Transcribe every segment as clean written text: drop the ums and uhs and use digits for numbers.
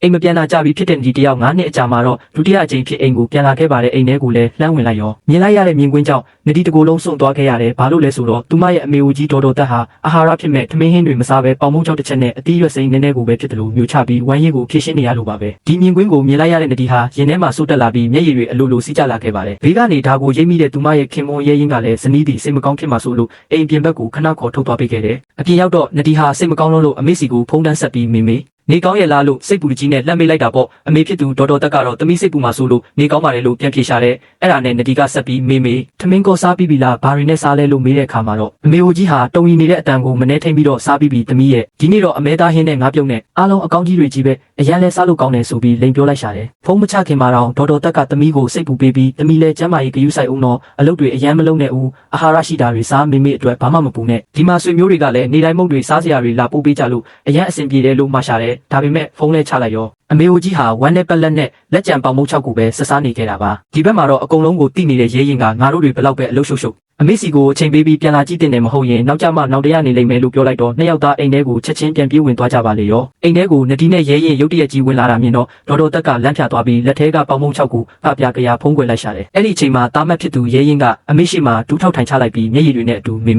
အိမ်မပြန်လာကြပြီးဖြစ်တဲ့ဒီတယောက်9နှစ်အကြာမှာတော့ဒုတိယအကြိမ်ဖြစ်အိမ်ကိုပြန်လာခဲ့ပါတယ်အိမ်ထဲကိုလည်းလှမ်းဝင်လိုက်ရောမြင်လိုက်ရတဲ့မြင်ကွင်းကြောင့်နဒီတကိုယ်လုံးစွန့်သွားခဲ့ရတယ်ဘာလို့လဲဆိုတော့သူမရဲ့အမေဦးကြီးဒေါ်တော်တက်ဟာအာဟာရဖြစ်မဲ့ထမင်းဟင်းတွေမစားဘဲပေါင်မုံချောက်တစ်ချက်နဲ့အသီးရွက်စိမ်းနည်းနည်းကိုပဲဖြစ်တယ်လို့မျိုးချပြီးဝမ်းရည်ကိုဖြည့်ရှင်းနေရလို့ပါပဲဒီမြင်ကွင်းကိုမြင်လိုက်ရတဲ့နဒီဟာရင်ထဲမှာစိုးတက်လာပြီးမျက်ရည်တွေအလိုလိုစီးကျလာခဲ့ပါတယ်ဘေးကနေဒါကိုရိပ်မိတဲ့သူမရဲ့ခင်မွန်ရဲရင်းကလည်းဇနီးတီစိတ်မကောင်းဖြစ်မှဆိုလို့အိမ်ပြင်ဘက်ကိုခဏခေါ်ထုတ်သွားပေးခဲ့တယ်အပြင်ရောက်တော့နဒီဟာစိတ်မကောင်းလို့အမေစီကိုဖုန်းတန်းဆက်ပြီးမေနေကောင်းရဲ့လားလို့စိတ်ပူကြီးနဲ့လှမ်းမေးလိုက်တာပေါ့အမေဖြစ်သူဒေါ်တော်တက်ကတော့တမိစိတ်ပူမှာဆိုလို့နေကောင်းပါတယ်လို့ပြန်ဖြေရှာတယ်အဲ့ဒါနဲ့နဒီကဆက်ပြီးမေထမင်းကောစားပြီးပြီလားဘာရီနဲ့စားလဲလို့မေးတဲ့အခါမှာတော့အမေဟိုကြီးဟာတုံရီနေတဲ့အတန်ကိုမနှဲထိန်ပြီးတော့စားပြီးပြီတမိရဲ့ဒီနေ့တော့အမဲသားဟင်းနဲ့ငါးပြုတ်နဲ့အားလုံးအကောင်းကြီးတွေကြီးပဲအရန်လဲစားလို့ကောင်းတယ်ဆိုပြီးလိန်ပြောလိုက်ရှာတယ်ဖုန်းမချခင်မှာတော့ဒေါ်တော်တက်ကတမိကိုစိတ်ပူပေးပြီးတမိလဲကျမ်းမာရေးဂရုစိုက်အောင်တော့အလုပ်တွေအရန်မလုံးနဲ့ဦးအာဟာရရှိတာတွေစားမေအတွက်ဘာမှမပူနဲ့ဒီမှာဆွေမျိုးတွေကလည်းနေတိုင်းမုတ်တွေစားစရာတွေလာပို့ပေးကြလို့အရန်အဆင်ပြေတယ်လို့မှရှာတယ်ဒါပေမဲ့ဖုန်းလဲချလိုက်ရောအမေဦးကြီးဟာဝမ်းနဲ့ပက်လက်နဲ့လက်ကြံပေါင်မုံ6ကိုပဲဆက်စားနေခဲ့တာပါဒီဘက်မှာတော့အကုန်လုံးကိုတိနေတဲ့ရဲရင်ကငါတို့တွေဘလောက်ပဲအလုပ်ရှုပ်အမေစီကိုအချိန်ပေးပြီးပြန်လာကြည့်တင်တယ်မဟုတ်ရင်နောက်ကျမှနောက်တရနေလိမ့်မယ်လို့ပြောလိုက်တော့နှစ်ယောက်သားအိမ်ထဲကိုချက်ချင်းပြန်ပြေးဝင်သွားကြပါလေရောအိမ်ထဲကိုနဒီနဲ့ရဲရင်ရုတ်တရက်ကြီးဝင်လာတာမြင်တော့ဒေါ်တော်တက်ကလမ်းဖြာသွားပြီးလက်ထဲကပေါင်မုံ6ကိုအပြာကရာဖုံးကွယ်လိုက်ရှာတယ်အဲ့ဒီအချိန်မှာတာမတ်ဖြစ်သူရဲရင်ကအမေရှိမှဒူးထောက်ထိုင်ချလိုက်ပြီးမျက်ရည်တွေနဲ့အတူမေ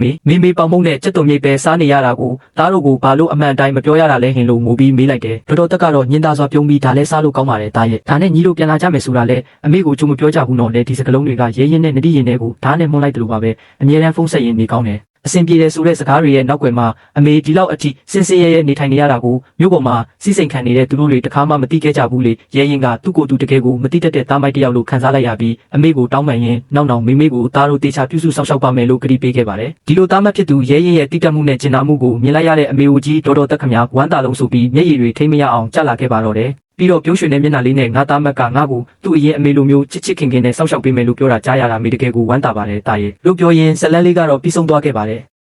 ပေါင်မုံနဲ့ကြက်တုံမြိတ်ပဲစားနေရတာကိုသားတို့ကိုဘာလို့အမှန်တိုင်းမပြောရတာလဲဟင်လို့ငိုပြီးမေးလိုက်တယ်ဒေါ်တော်တက်ကတော့ညင်သာစွာပြုံးပြီးဒါလဲစားလို့ကောင်းပါတယ်တာရဲ့ဒါနဲ့ညီတို့ပြန်လာကြမယ်ဆိုတာလဲအမေကိုကြုံမပြောကြဘူးနော်လေဒီစကလုံးတွေကရဲရင်နဲ့နဒီရင်တွေကိုဓာတ်နဲ့မှုန်းလိုက်တယ်လို့ပါပဲအမြဲတမ်းဖုန်းဆက်ရင်နေကောင်းတယ်အဆင်ပြေတယ်ဆိုတဲ့စကားတွေရဲ့နောက်ွယ်မှာအမေဒီလောက်အထိစင်စင်ရဲရဲနေထိုင်နေရတာကိုမြို့ပေါ်မှာစီးစိမ်ခံနေတဲ့သူတို့တွေတခါမှမသိခဲ့ကြဘူးလေရဲရင်ကသူ့ကိုယ်သူတကယ်ကိုမသိတတ်တဲ့သားမိုက်တယောက်လို့ခံစားလိုက်ရပြီးအမေကိုတောင်းပန်ရင်နောက်မေကိုသားတို့တေချာပြုစုဆောင်ရှောက်ပါမယ်လို့ကတိပေးခဲ့ပါတယ်ဒီလိုသားမတ်ဖြစ်သူရဲရင်ရဲ့တိတက်မှုနဲ့ကျင်နာမှုကိုမြင်လိုက်ရတဲ့အမေဦးကြီးဒေါ်တော်တက်ခမဝမ်းသာလုံးဆိုပြီးမျက်ရည်တွေထိမ့်မရအောင်ကြလာခဲ့ပါတော့တယ်ပြီးတော့ပြုံးရွှင်တဲ့မျက်နှာလေးနဲ့ငါသားမက်ကငါ့ကိုသူ့အရင်အမေလိုမျိုးချစ်ခင်နဲ့စောင့်ရှောက်ပေးမယ်လို့ပြောတာကြားရတာမိတကယ်ကိုဝမ်းသာပါတယ်တာရဲ့လို့ပြောရင်ဇလန်းလေးကတော့ပြီးဆုံးသွားခဲ့ပါတယ်